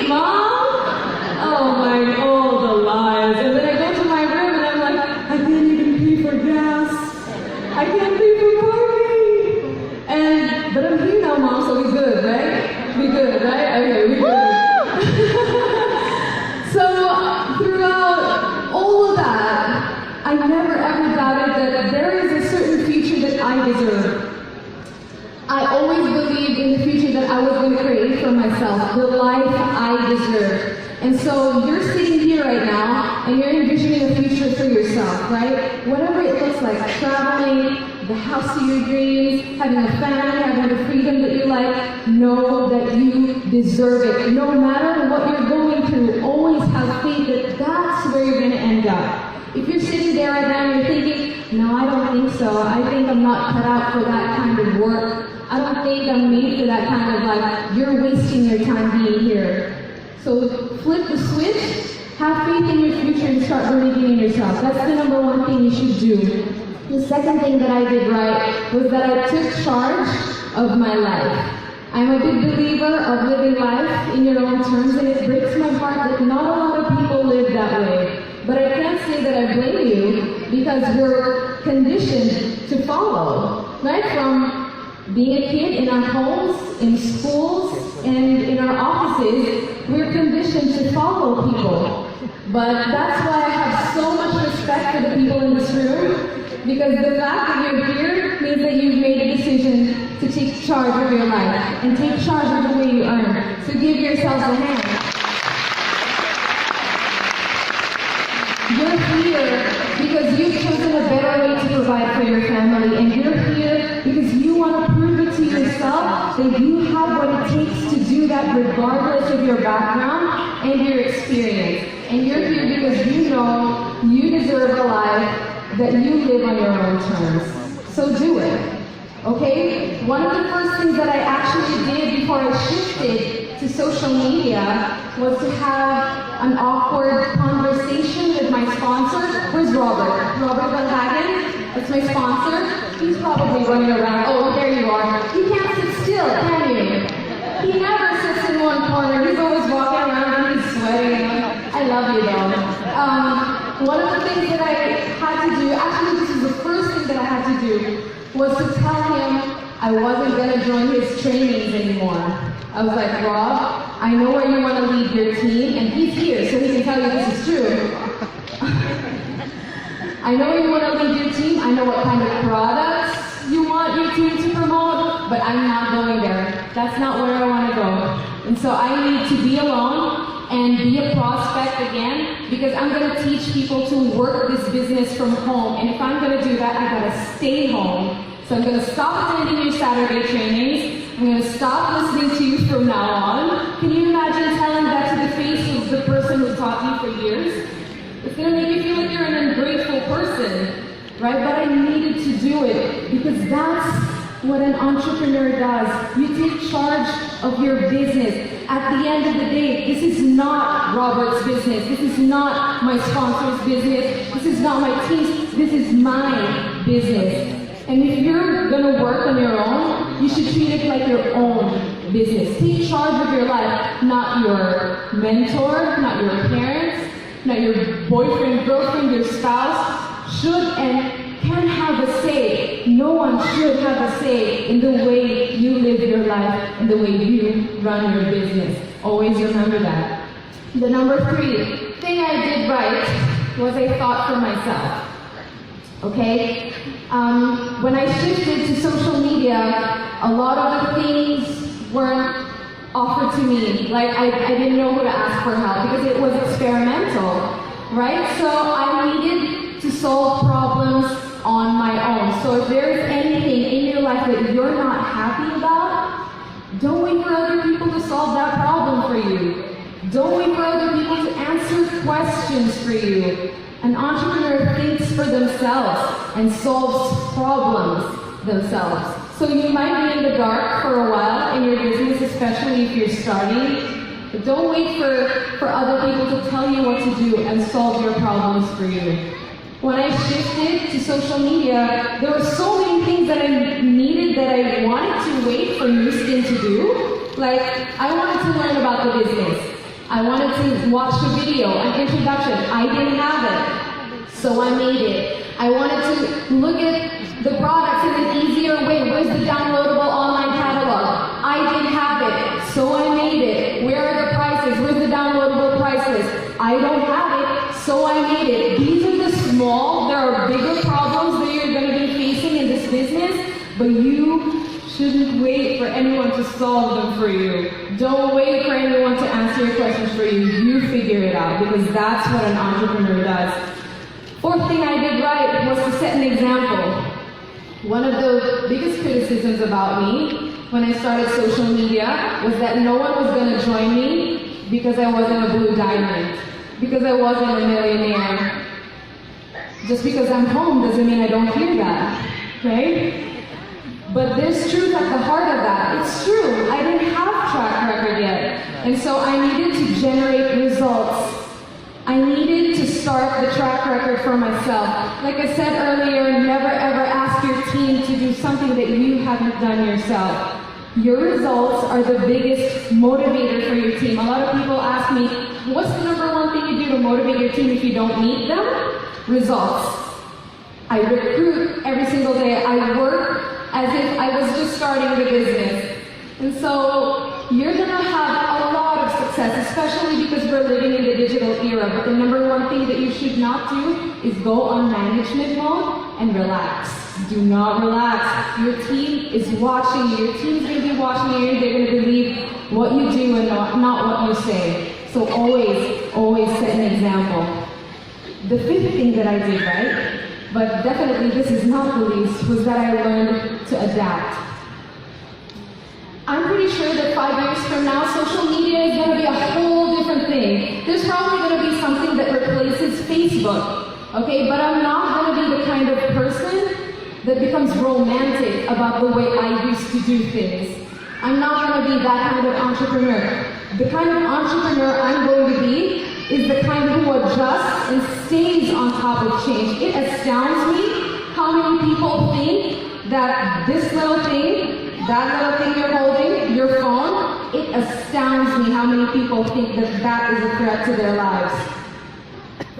Mom? Oh my, oh, the lies. And then I go to my room and I'm like, I can't even pay for gas. I can't pay for parking. But I'm here now, Mom, so we good, right? We good, right? Okay, we good. So throughout all of that, I never ever doubted that there is a certain future that I deserve. I always believed in the future that I was going to create for myself, the life I deserve. And so you're sitting here right now, and you're envisioning a future for yourself, right? Whatever it looks like, traveling, the house of your dreams, having a family, having the freedom that you like, know that you deserve it. No matter what you're going through, always have faith that that's where you're going to end up. If you're sitting there right now and you're thinking, no, I don't think so. I think I'm not cut out for that kind of work. I don't think I'm made for that kind of life. You're wasting your time being here. So flip the switch, have faith in your future, and start believing in yourself. That's the number one thing you should do. The second thing that I did right was that I took charge of my life. I'm a big believer of living life in your own terms, and it breaks my heart that not a lot of people live that way. But I can't say that I blame you, because we're conditioned to follow, right? From being a kid in our homes, in schools, and in our offices, we're conditioned to follow people. But that's why I have so much respect for the people in this room, because the fact that you're here means that you've made a decision to take charge of your life and take charge of the way you earn. So give yourselves a hand. You're here because you've chosen a better way to provide for your family, and you're here because you want to prove it to yourself that you have what it takes to do that regardless of your background and your experience. And you're here because you know you deserve a life that you live on your own terms. So do it. Okay? One of the first things that I actually did before I shifted to social media was to have an awkward conversation with my sponsor. Where's Robert? Robert Van Hagen? That's my sponsor. He's probably running around. Oh, there you are. You can't sit still, can you? He never sits in one corner. He's always walking around and he's sweating. I love you though. One of the things that I had to do, actually this is the first thing that I had to do, was to tell him I wasn't going to join his trainings anymore. I was like, Rob, I know where you want to lead your team, and he's here, so he can tell you this is true. I know where you want to lead your team, I know what kind of products you want your team to promote, but I'm not going there. That's not where I want to go. And so I need to be alone and be a prospect again, because I'm going to teach people to work this business from home. And if I'm going to do that, I got to stay home. So I'm going to stop attending your Saturday trainings. I'm going to stop listening to you from now on. Can you imagine telling that to the face of the person who taught you for years? It's going to make you feel like you're an ungrateful person, right? But I needed to do it, because that's what an entrepreneur does. You take charge of your business. At the end of the day, this is not Robert's business. This is not my sponsor's business. This is not my team's. This is my business. And if you're going to work on your own, you should treat it like your own business. Take charge of your life, not your mentor, not your parents, not your boyfriend, girlfriend, your spouse should and can have a say. No one should have a say in the way you live your life and the way you run your business. Always remember that. The number 3 thing I did right was I thought for myself. Okay? When I shifted to social media, a lot of the things weren't offered to me. Like, I didn't know who to ask for help because it was experimental, right? So I needed to solve problems on my own. So if there's anything in your life that you're not happy about, don't wait for other people to solve that problem for you. Don't wait for other people to answer questions for you. An entrepreneur thinks for themselves and solves problems themselves. So you might be in the dark for a while in your business, especially if you're starting, but don't wait for other people to tell you what to do and solve your problems for you. When I shifted to social media, there were so many things that I needed that I wanted to wait for New Skin to do. Like, I wanted to learn about the business. I wanted to watch a video, an introduction. I didn't have it, so I made it. I wanted to look at the products in an easier way. Where's the downloadable online catalog? I didn't have it, so I made it. Where are the prices? Where's the downloadable price list? I don't have it, so I made it. These are the small, there are bigger problems that you're going to be facing in this business, but you shouldn't wait for anyone to solve them for you. Don't wait for anyone to answer your questions for you. You figure it out, because that's what an entrepreneur does. Fourth thing I did right was to set an example. One of the biggest criticisms about me when I started social media was that no one was going to join me because I wasn't a blue diamond, because I wasn't a millionaire. Just because I'm home doesn't mean I don't hear that, right? But there's truth at the heart of that. It's true. I didn't have track record yet. And so I needed to generate results. I needed to start the track record for myself. Like I said earlier, never ever ask your team to do something that you haven't done yourself. Your results are the biggest motivator for your team. A lot of people ask me, what's the number one thing you do to motivate your team if you don't meet them? Results. I recruit every single day. I work as if I was just starting the business. And so you're going to have a lot of success, especially because we're living in the digital era. But the number one thing that you should not do is go on management mode and relax. Do not relax. Your team is watching you. Your team's going to be watching you. They're going to believe what you do and not what you say. So always set an example. The fifth thing that I did right, but definitely this is not the least, was that I learned to adapt. I'm pretty sure that 5 years from now, social media is going to be a whole different thing. There's probably going to be something that replaces Facebook, okay? But I'm not going to be the kind of person that becomes romantic about the way I used to do things. I'm not going to be that kind of entrepreneur. The kind of entrepreneur I'm going to be is the kind who adjusts and stays on top of change. It astounds me how many people think that this little thing, that little thing you're holding, your phone, it astounds me how many people think that that is a threat to their lives.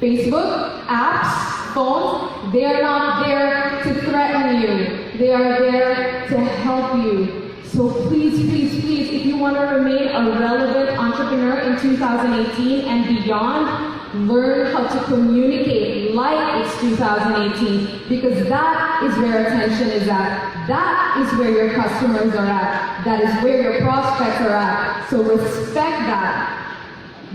Facebook, apps, phones, they are not there to threaten you. They are there to help you. So please, if you want to remain a relevant entrepreneur in 2018 and beyond, learn how to communicate like it's 2018, because that is where attention is at. That is where your customers are at. That is where your prospects are at. So respect that.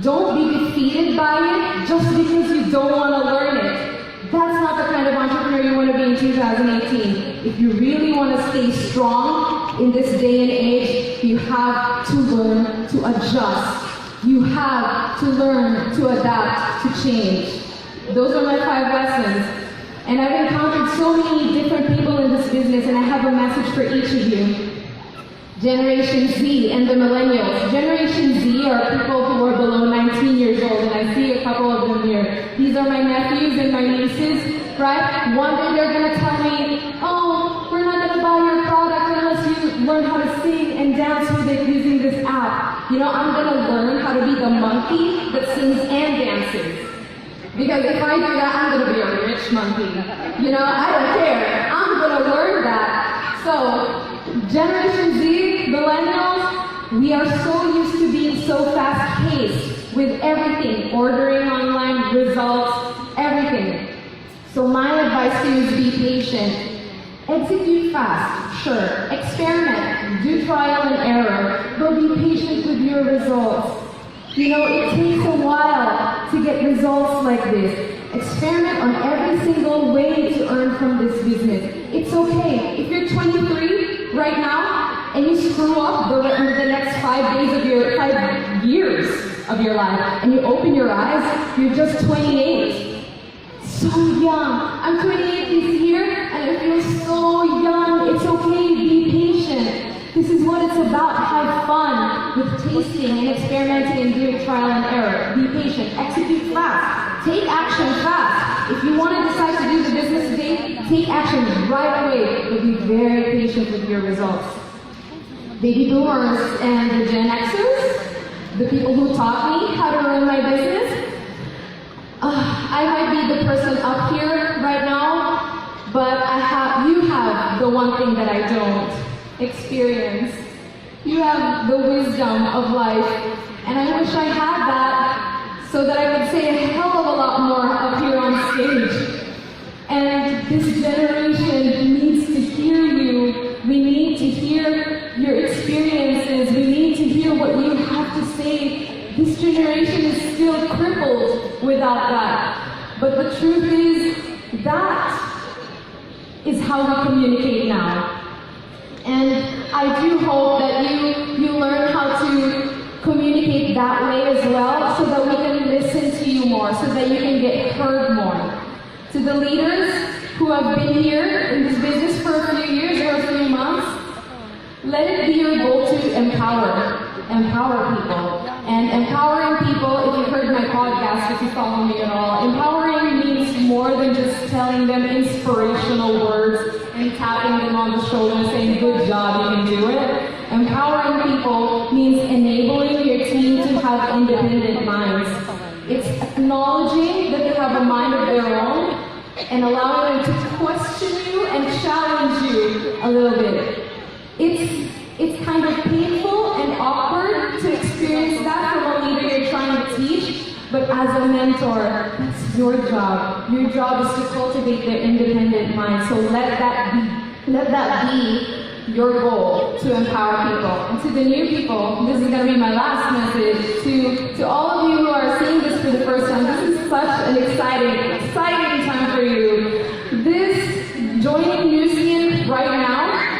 Don't be defeated by it just because you don't want to learn it. That's not the kind of entrepreneur you want to be in 2018. If you really want to stay strong in this day and age, you have to learn to adjust. You have to learn to adapt to change. Those are my 5 lessons. And I've encountered so many different people in this business, and I have a message for each of you. Generation Z and the millennials. Generation Z are people who are below 19 years old, and I see a couple of them here. These are my nephews and my nieces, right? One day they're going to tell me, oh, we're not going to buy your product unless you learn how to sing and dance with it using this app. You know, I'm going to learn how to be the monkey that sings and dances. Because if I do that, I'm going to be a rich monkey. You know, I don't care. I'm going to learn that. So, Generation Z, millennials, we are so used to being so fast-paced with everything, ordering online, results, everything. So my advice to you is be patient. Execute fast, sure. Experiment, do trial and error, but be patient with your results. You know, it takes a while to get results like this. Experiment on every single way to earn from this business. It's okay. If you're 23 right now and you screw up the next 5 years of your life, and you open your eyes, you're just 28. So young. I'm 28 this year and I feel so young. It's okay, be patient. This is what it's about. Have fun with tasting and experimenting and doing trial and error. Be patient. Execute fast. Take action fast. If you want to decide to do the business today, take action right away, but be very patient with your results. Baby boomers and the Gen Xers, the people who taught me how to run my business. I might be the person up here right now, but you have the one thing that I don't: experience. You have the wisdom of life, and I wish I had that so that I could say a hell of a lot more up here on stage. And this generation needs to hear you. We need to hear your experiences. We need to hear what you have to say. This generation is still crippled without that. But the truth is, that is how we communicate now. And I do hope that you learn how to communicate that way as well, so that we can listen to you more, so that you can get heard more. To the leaders who have been here in this business for a few years or a few months, let it be your goal to empower people. And empowering people, if you've heard my podcast, if you follow me at all, empowering means more than just telling them inspirational words and tapping them on the shoulder and saying, good job, you can do it. Empowering people means enabling your team to have independent minds. It's acknowledging that they have a mind of their own and allowing them to question you and challenge you a little bit. It's kind of painful and awkward to experience that from a leader you're trying to teach, but as a mentor, that's your job. Your job is to cultivate their independent mind. So let that be your goal, to empower people. And to the new people, this is going to be my last message, to all of you who are seeing this for the first time, this is such an exciting time for you. This joining Nucian right now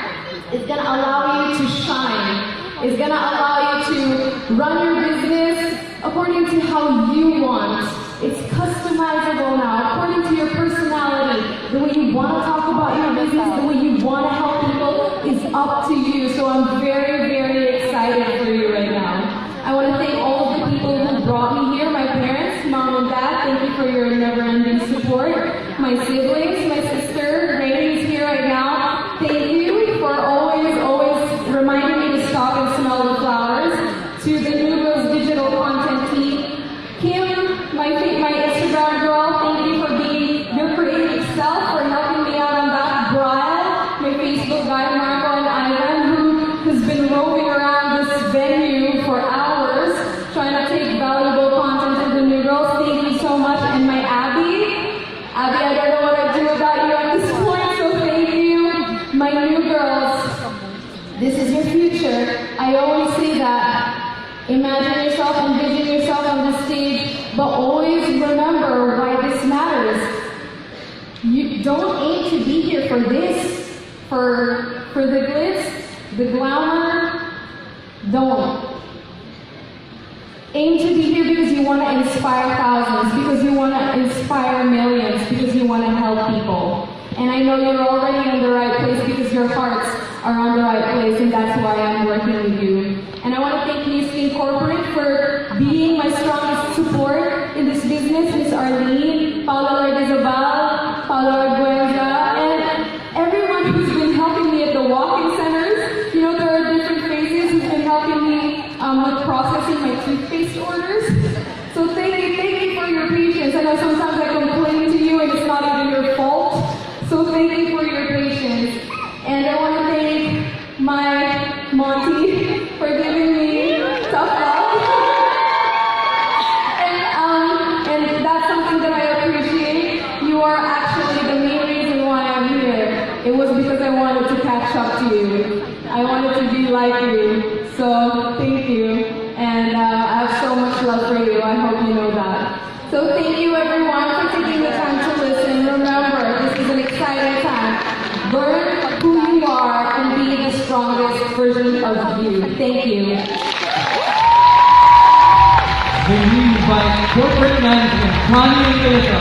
is going to allow you to shine. It's going to allow you to run your business according to how you want. It's customizable now, according to your personality. The way you want to talk about your business, the way you want to help people is up to you. So I'm very, very excited for you right now. I want to thank all of the people who brought me here, my parents, mom and dad. Thank you for your never-ending support. My siblings, my sister, Rainey's here right now. Thank you for always reminding me to stop and smell the flowers. To the Nugo's digital content team, Kim, my Instagram girl, thank you for being your creative self, for helping me out on that. Brian, my Facebook guy, Marco and Ivan, who has been roving around this venue for hours, trying to take valuable content to the new girls. Thank you so much. And my Abby, I don't know what I do without you at this point, so thank you. My new girls, this is your future. I always say that. Imagine yourself, envision yourself on the stage, but always remember why this matters. You don't aim to be here for this, for the glitz, the glamour. Don't. Aim to be here because you want to inspire thousands, because you want to inspire millions, because you want to help people. And I know you're already in the right place because your hearts are on the right place, and that's why I'm working with you. And I want to thank Nucian Corporate for being my strongest support in this business. Miss Arlene, Paolo Isabel, Paolo Arguenza, and everyone who's been helping me at the walk-in centers. You know, there are different phases who've been helping me with processing my toothpaste orders. So thank you for your patience. I know sometimes I complain to you and it's not even your fault. So thank you for your patience. And I want to thank my Monty for giving me tough love. And that's something that I appreciate. You are actually the main reason why I'm here. It was because I wanted to catch up to you. I wanted to be like you. So thank you. And I have so much love for you. I hope you know that. So thank you everyone for taking the time to listen. Remember, this is an exciting time. Learn who you are and be the strongest version of you. Thank you. May we invite corporate management, Connie and Melissa.